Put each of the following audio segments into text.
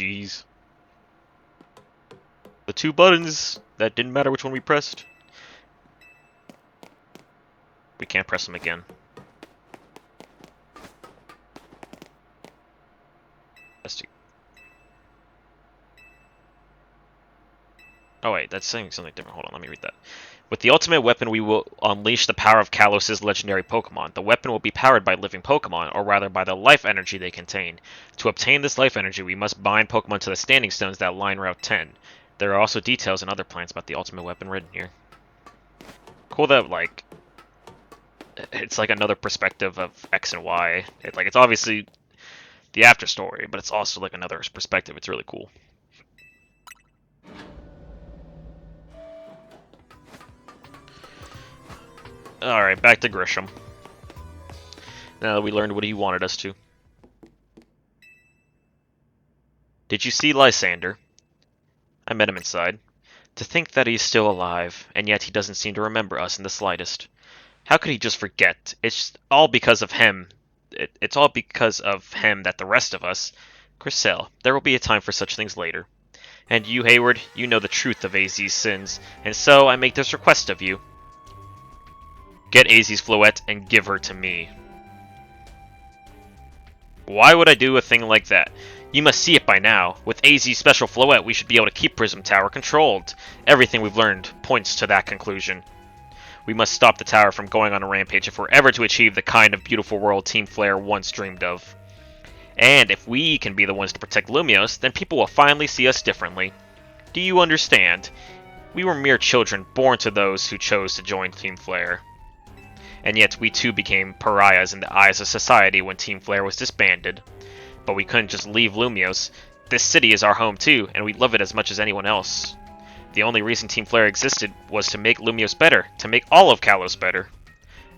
jeez. The two buttons that didn't matter which one we pressed. We can't press them again. Oh wait, that's saying something different. Hold on, let me read that. With the ultimate weapon, we will unleash the power of Kalos' legendary Pokemon. The weapon will be powered by living Pokemon, or rather by the life energy they contain. To obtain this life energy, we must bind Pokemon to the standing stones that line Route 10. There are also details and other plans about the ultimate weapon written here. Cool that, like, it's like another perspective of X and Y. It's obviously the after story, but it's also like another perspective. It's really cool. Alright, back to Grisham. Now that we learned what he wanted us to. Did you see Lysander? I met him inside. To think that he's still alive, and yet he doesn't seem to remember us in the slightest. How could he just forget? It's all because of him. It's all because of him that the rest of us... Griselle, there will be a time for such things later. And you, Hayward, you know the truth of AZ's sins, and so I make this request of you. Get AZ's Floette and give her to me. Why would I do a thing like that? You must see it by now. With AZ's special Floette, we should be able to keep Prism Tower controlled. Everything we've learned points to that conclusion. We must stop the tower from going on a rampage if we're ever to achieve the kind of beautiful world Team Flare once dreamed of. And if we can be the ones to protect Lumiose, then people will finally see us differently. Do you understand? We were mere children born to those who chose to join Team Flare. And yet we too became pariahs in the eyes of society when Team Flare was disbanded. But we couldn't just leave Lumiose. This city is our home too, and we love it as much as anyone else. The only reason Team Flare existed was to make Lumiose better, to make all of Kalos better.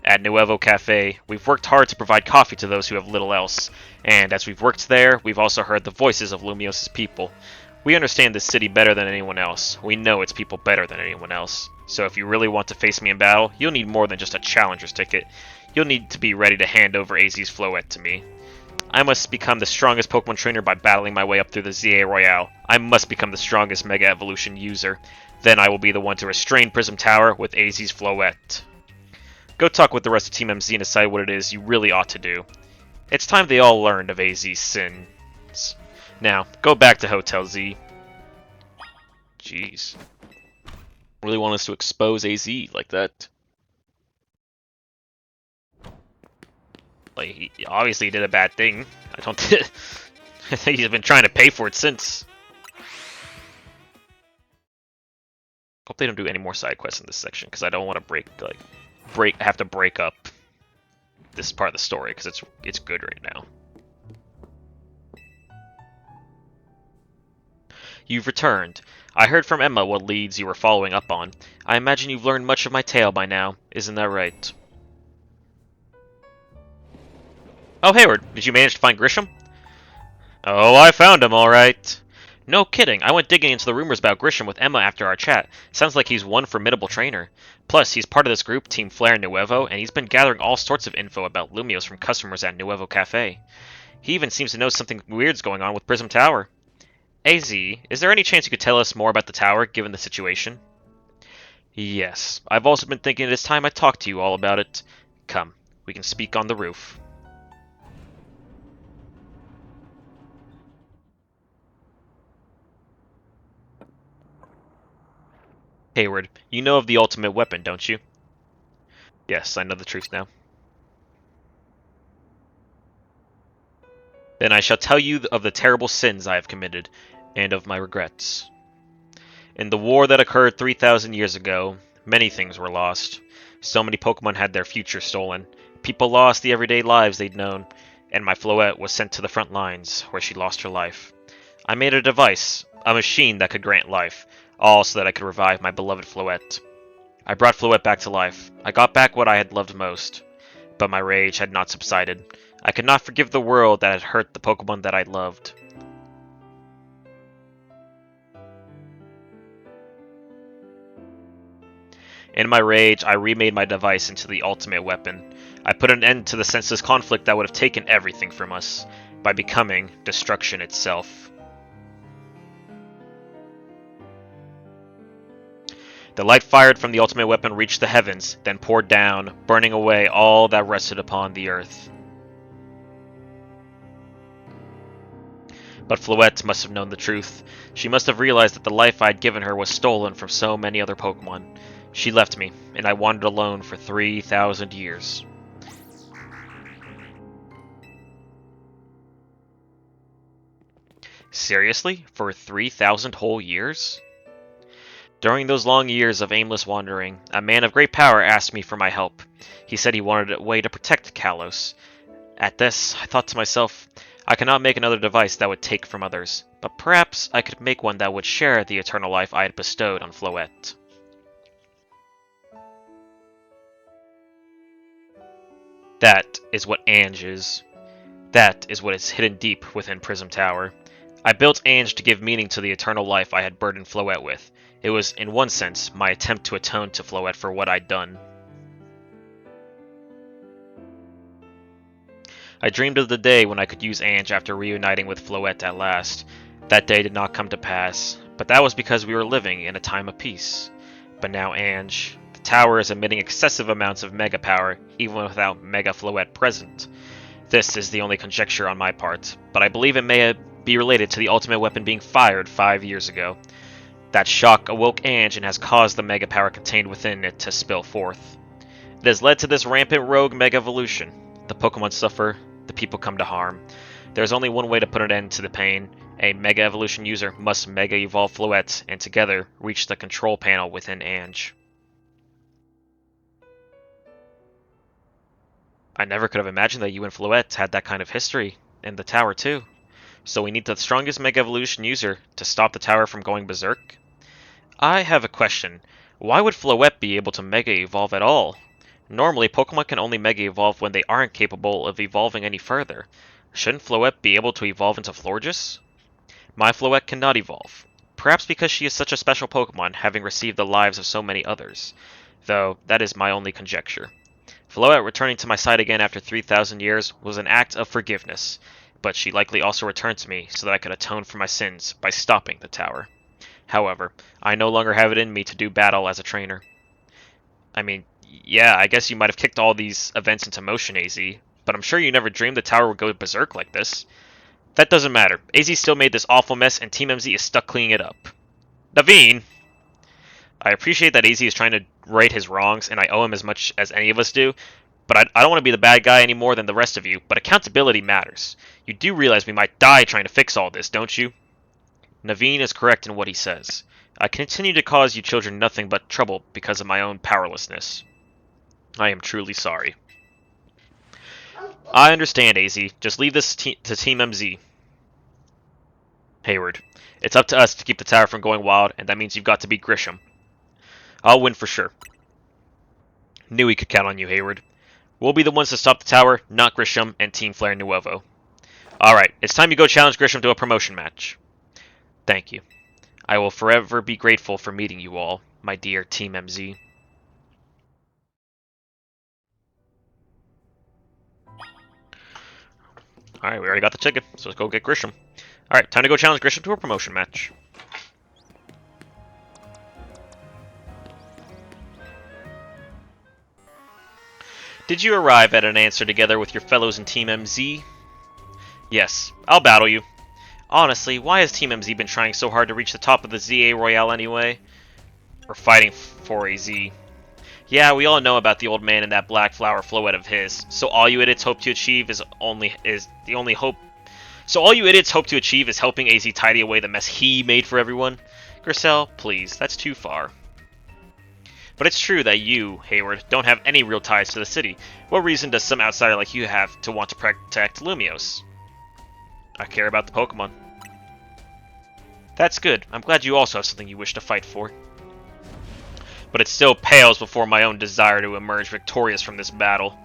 At Nuevo Cafe, we've worked hard to provide coffee to those who have little else, and as we've worked there, we've also heard the voices of Lumiose's people. We understand this city better than anyone else. We know its people better than anyone else. So if you really want to face me in battle, you'll need more than just a challenger's ticket. You'll need to be ready to hand over AZ's Floette to me. I must become the strongest Pokemon trainer by battling my way up through the ZA Royale. I must become the strongest Mega Evolution user. Then I will be the one to restrain Prism Tower with AZ's Floette. Go talk with the rest of Team MZ and decide what it is you really ought to do. It's time they all learned of AZ's sins. Now, go back to Hotel Z. Jeez. Really want us to expose AZ like that. Like, he obviously did a bad thing. I don't I think he's been trying to pay for it since. Hope they don't do any more side quests in this section, because I don't want to have to break up this part of the story, because it's good right now. You've returned. I heard from Emma what leads you were following up on. I imagine you've learned much of my tale by now. Isn't that right? Oh, Hayward, did you manage to find Grisham? Oh, I found him, alright. No kidding, I went digging into the rumors about Grisham with Emma after our chat. Sounds like he's one formidable trainer. Plus, he's part of this group, Team Flare Nuevo, and he's been gathering all sorts of info about Lumiose from customers at Nuevo Cafe. He even seems to know something weird's going on with Prism Tower. AZ, is there any chance you could tell us more about the tower, given the situation? Yes, I've also been thinking it is time I talked to you all about it. Come, we can speak on the roof. Hayward, you know of the ultimate weapon, don't you? Yes, I know the truth now. Then I shall tell you of the terrible sins I have committed, and of my regrets. In the war that occurred 3,000 years ago, many things were lost. So many Pokemon had their future stolen. People lost the everyday lives they'd known, and my Floette was sent to the front lines, where she lost her life. I made a device, a machine that could grant life, all so that I could revive my beloved Floette. I brought Floette back to life. I got back what I had loved most. But my rage had not subsided. I could not forgive the world that had hurt the Pokemon that I loved. In my rage, I remade my device into the ultimate weapon. I put an end to the senseless conflict that would have taken everything from us, by becoming destruction itself. The light fired from the ultimate weapon reached the heavens, then poured down, burning away all that rested upon the earth. But Floette must have known the truth. She must have realized that the life I'd given her was stolen from so many other Pokemon. She left me, and I wandered alone for 3,000 years. Seriously? For 3,000 whole years? During those long years of aimless wandering, a man of great power asked me for my help. He said he wanted a way to protect Kalos. At this, I thought to myself, I cannot make another device that would take from others, but perhaps I could make one that would share the eternal life I had bestowed on Floette. That is what Ange is. That is what is hidden deep within Prism Tower. I built Ange to give meaning to the eternal life I had burdened Floette with. It was, in one sense, my attempt to atone to Floette for what I'd done. I dreamed of the day when I could use Ange after reuniting with Floette at last. That day did not come to pass, but that was because we were living in a time of peace. But now Ange, the tower is emitting excessive amounts of Mega Power, even without Mega Floette present. This is the only conjecture on my part, but I believe it may be related to the ultimate weapon being fired 5 years ago. That shock awoke Ange and has caused the Mega Power contained within it to spill forth. It has led to this rampant rogue Mega Evolution. The Pokemon suffer, the people come to harm. There's only one way to put an end to the pain. A Mega Evolution user must Mega Evolve Floette and together reach the control panel within Ange. I never could have imagined that you and Floette had that kind of history, and the tower too. So we need the strongest Mega Evolution user to stop the tower from going berserk? I have a question. Why would Floette be able to Mega Evolve at all? Normally, Pokemon can only Mega Evolve when they aren't capable of evolving any further. Shouldn't Floette be able to evolve into Florges? My Floette cannot evolve. Perhaps because she is such a special Pokemon, having received the lives of so many others. Though, that is my only conjecture. Floette returning to my side again after 3,000 years was an act of forgiveness, but she likely also returned to me so that I could atone for my sins by stopping the tower. However, I no longer have it in me to do battle as a trainer. I mean, yeah, I guess you might have kicked all these events into motion, AZ, but I'm sure you never dreamed the tower would go berserk like this. That doesn't matter. AZ still made this awful mess, and Team MZ is stuck cleaning it up. Naveen! I appreciate that AZ is trying to right his wrongs, and I owe him as much as any of us do, but I don't want to be the bad guy any more than the rest of you, but accountability matters. You do realize we might die trying to fix all this, don't you? Naveen is correct in what he says. I continue to cause you children nothing but trouble because of my own powerlessness. I am truly sorry. I understand, AZ. Just leave this to Team MZ. Hayward, it's up to us to keep the tower from going wild, and that means you've got to beat Grisham. I'll win for sure. Knew we could count on you, Hayward. We'll be the ones to stop the tower, not Grisham and Team Flare Nuevo. Alright, it's time you go challenge Grisham to a promotion match. Thank you. I will forever be grateful for meeting you all, my dear Team MZ. Alright, we already got the ticket, so let's go get Grisham. Alright, time to go challenge Grisham to a promotion match. Did you arrive at an answer together with your fellows in Team MZ? Yes, I'll battle you. Honestly, why has Team MZ been trying so hard to reach the top of the ZA Royale anyway? We're fighting for AZ. Yeah, we all know about the old man and that black flower Floette of his. So all you idiots hope to achieve is helping AZ tidy away the mess he made for everyone. Grissel, please, that's too far. But it's true that you, Hayward, don't have any real ties to the city. What reason does some outsider like you have to want to protect Lumios? I care about the Pokemon. That's good. I'm glad you also have something you wish to fight for. But it still pales before my own desire to emerge victorious from this battle.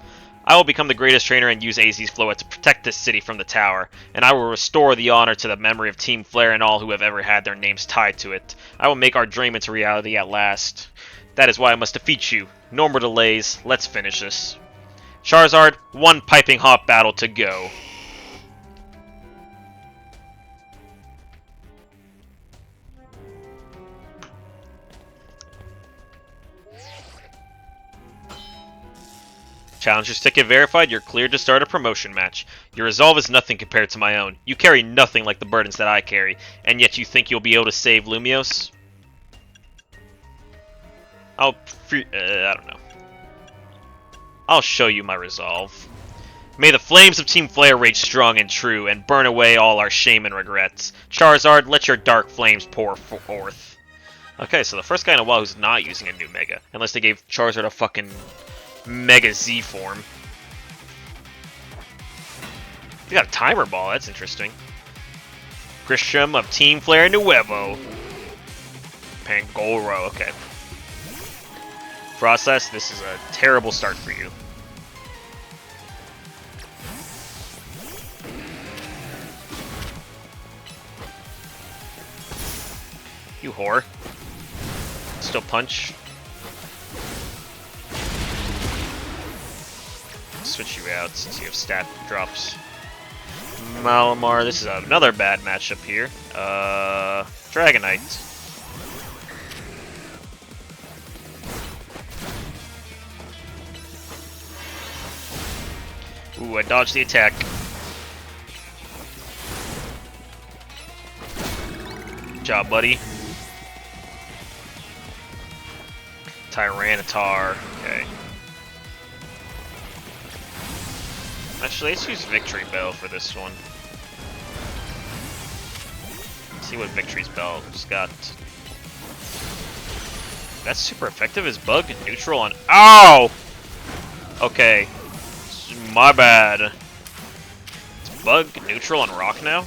I will become the greatest trainer and use AZ's Floette to protect this city from the tower, and I will restore the honor to the memory of Team Flare and all who have ever had their names tied to it. I will make our dream into reality at last. That is why I must defeat you. No more delays. Let's finish this. Charizard, one piping hot battle to go. Challenger's ticket verified, you're cleared to start a promotion match. Your resolve is nothing compared to my own. You carry nothing like the burdens that I carry, and yet you think you'll be able to save Lumios? I don't know. I'll show you my resolve. May the flames of Team Flare rage strong and true, and burn away all our shame and regrets. Charizard, let your dark flames pour forth. Okay, so the first guy in a while who's not using a new Mega. Unless they gave Charizard a fucking Mega Z form. They got a Timer Ball, that's interesting. Grisham of Team Flare Nuevo. Pangoro, okay. Process, this is a terrible start for you. You whore. Still punch. Switch you out since you have stat drops. Malamar, this is another bad matchup here. Dragonite. Ooh, I dodged the attack. Good job, buddy. Tyranitar. Okay. Actually, let's use Victory Bell for this one. Let's see what Victory's Bell's got. That's super effective. Is Bug neutral on... Ow! Okay. My bad. Is Bug neutral on Rock now?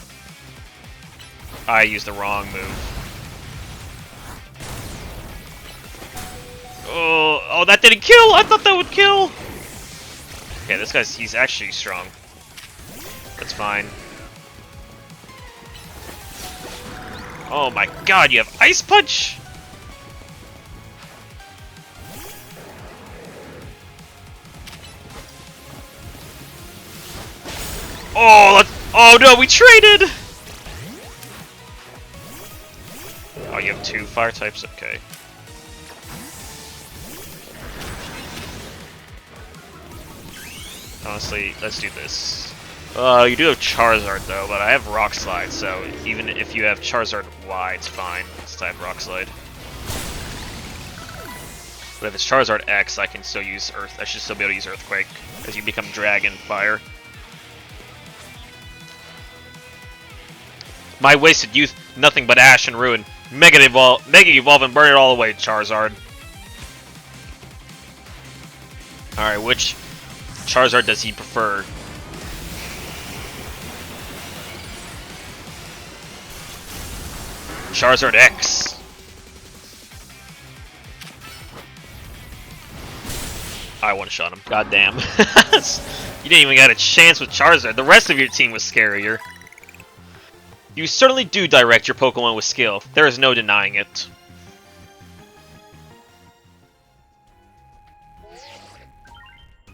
I used the wrong move. Oh, that didn't kill! I thought that would kill! Okay, this guy's, he's actually strong. That's fine. Oh my god, you have Ice Punch! Oh no, we traded! Oh, you have 2 fire types? Okay. Honestly, let's do this. You do have Charizard though, but I have Rock Slide, so even if you have Charizard Y, it's fine. It's type Rock Slide. But if it's Charizard X, I can still use Earth. I should still be able to use Earthquake, because you become Dragon Fire. My wasted youth, nothing but ash and ruin. Mega Evolve and burn it all away, Charizard. Alright, which Charizard does he prefer? Charizard X. I one-shot him. God damn. You didn't even get a chance with Charizard. The rest of your team was scarier. You certainly do direct your Pokemon with skill. There is no denying it.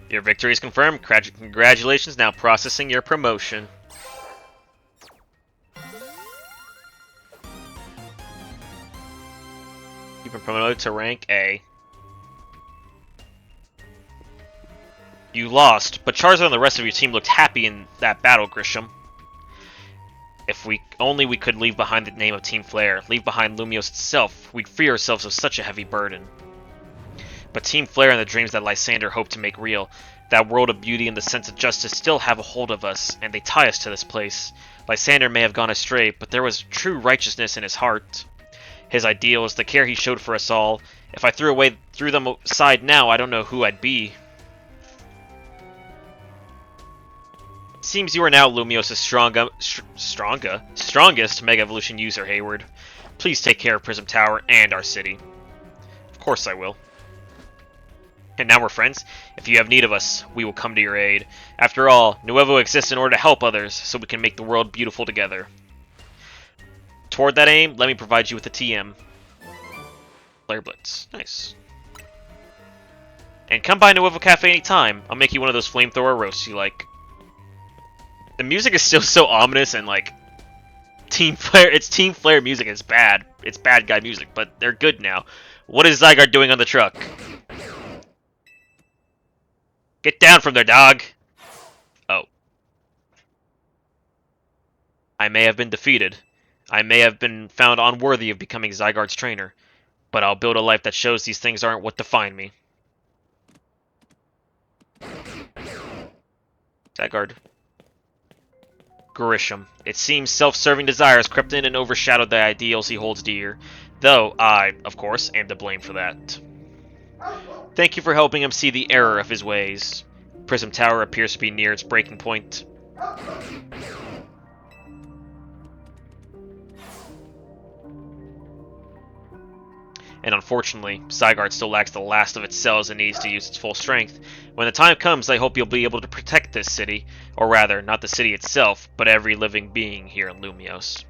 Your victory is confirmed. Congratulations, now processing your promotion. You've been promoted to rank A. You lost, but Charizard and the rest of your team looked happy in that battle, Grisham. If we could leave behind the name of Team Flare, leave behind Lumios itself, we'd free ourselves of such a heavy burden. But Team Flare and the dreams that Lysander hoped to make real, that world of beauty and the sense of justice still have a hold of us, and they tie us to this place. Lysander may have gone astray, but there was true righteousness in his heart. His ideals, the care he showed for us all. If I threw them aside now, I don't know who I'd be. Seems you are now Lumios' strongest Mega Evolution user, Hayward. Please take care of Prism Tower and our city. Of course I will. And now we're friends. If you have need of us, we will come to your aid. After all, Nuevo exists in order to help others, so we can make the world beautiful together. Toward that aim, let me provide you with a TM. Flare Blitz. Nice. And come by Nuevo Cafe anytime. I'll make you one of those flamethrower roasts you like. The music is still so ominous and like Team Flare. It's Team Flare music. It's bad. It's bad guy music, but they're good now. What is Zygarde doing on the truck? Get down from there, dog! Oh. I may have been defeated. I may have been found unworthy of becoming Zygarde's trainer. But I'll build a life that shows these things aren't what define me. Zygarde. Grisham. It seems self-serving desires crept in and overshadowed the ideals he holds dear. Though I, of course, am to blame for that. Thank you for helping him see the error of his ways. Prism Tower appears to be near its breaking point. And unfortunately, Zygarde still lacks the last of its cells it needs to use its full strength. When the time comes, I hope you'll be able to protect this city. Or rather, not the city itself, but every living being here in Lumios.